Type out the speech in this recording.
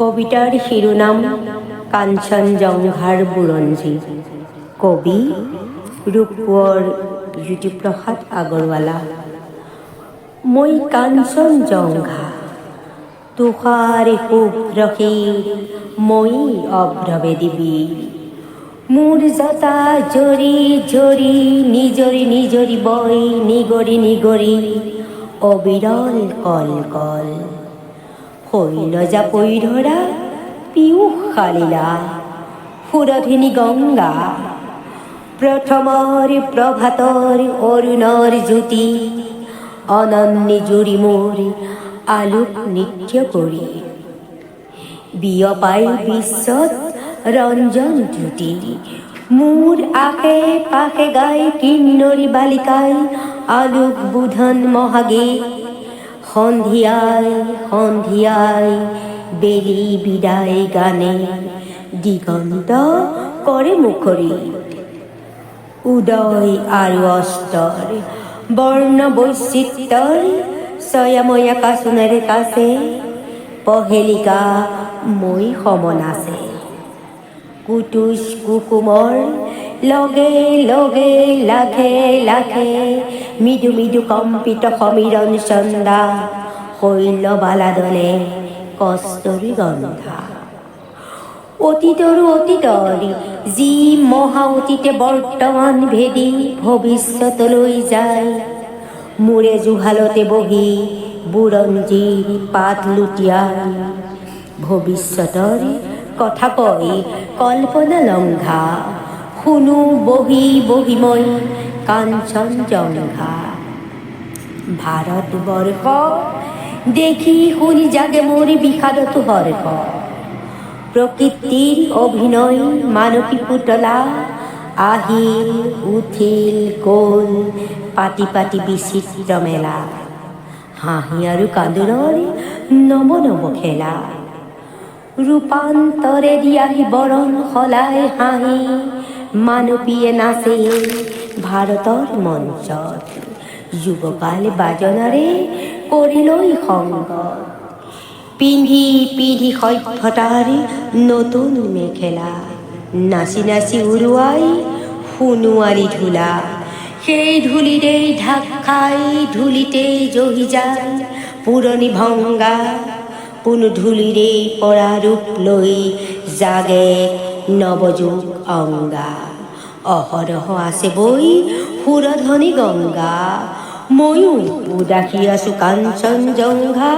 কবিতাৰ শিৰোনাম কাঞ্চনজঙ্ঘাৰ বুৰঞ্জী। কবি ৰূপকোঁৱৰ জ্যোতিপ্ৰসাদ আগৰৱালা। মই কাঞ্চনজঙ্ঘা তুষাৰে শুভ্ৰ শিৰ, মই অভ্ৰবেদী। মোৰ জটা জৰি জৰি নিজৰি নিজৰি বৈ নিগৰি নিগৰি অবিৰল কল কল। শৈলজা পৰি ধৰা পীয়ুষ শালীলা সুৰধিনী গংগা। প্ৰথমৰ প্ৰভাতৰ অৰুণৰ জ্যোতি অনন্যী জুৰি মোৰ আলোক নৃত্য কৰি। বিয়পাই বিশ্বত ৰঞ্জন জ্যোতি মোৰ আশে পাশে গাই কিন্নৰী বালিকাই আলোক বোধন মহাগীত। সন্ধিয়াই সন্ধিয়াই বেলি বিদায় গানে দিগন্ত কৰে মুখৰী। উদয় আৰু অস্তৰ বৰ্ণ বৈচিত্ৰৰ ছয়াময় আকাশনেৰে কাছে পহেলিকা মই সমনাচে। কুটুচ কুকুমৰ লগে লগে লাখে লাখে মৃদু মৃদু কম্পিত সমীৰণ চন্দা শৈল বালাদলে কস্তৰী গন্ধা। অতীতৰো অতীতৰ যি মহা অতীতে বৰ্তমান ভেদি ভৱিষ্যতলৈ যায়। মূৰে জুহালতে বহি বুৰঞ্জীৰ পাত লুটিয়াই ভৱিষ্যতৰ কথা কয় কল্পনা লংঘা। শুনো বহি বহি মই কাঞ্চনজঙ্ঘা। ভাৰতবৰ্ষ দেখি শুনি জাগে মোৰ বিষাদতো হৰ্ষ। প্ৰকৃতিৰ অভিনয় মানসী পুতলা আহিল উঠিল গ'ল পাতি পাতি বিচিত্ৰ মেলা। হাঁহি আৰু কান্দোনৰ নৱ নৱ খেলা। ৰূপান্তৰে দিয়াহি বৰণ সলাই হাঁহি মানৱীয়ে নাচে ভাৰতৰ মঞ্চত। যুৱকাল বাজনাৰে কৰিলৈ সংগত। পিন্ধি পিন্ধি সভ্যতাৰ নতুন মেখেলা। নাচি নাচি উৰুৱাই সোণোৱালী ধূলা। সেই ধূলিতেই ঢাক খাই ধূলিতেই জহি যায় পুৰণি ভংগা। পুন ধূলিৰেই পৰা ৰূপ লৈ জাগে নৱযুগ অংগা। অহৰহ আছে বৈ সুৰধনী গংগা। ময়ো উদাসী আছো কাঞ্চনজঙ্ঘা।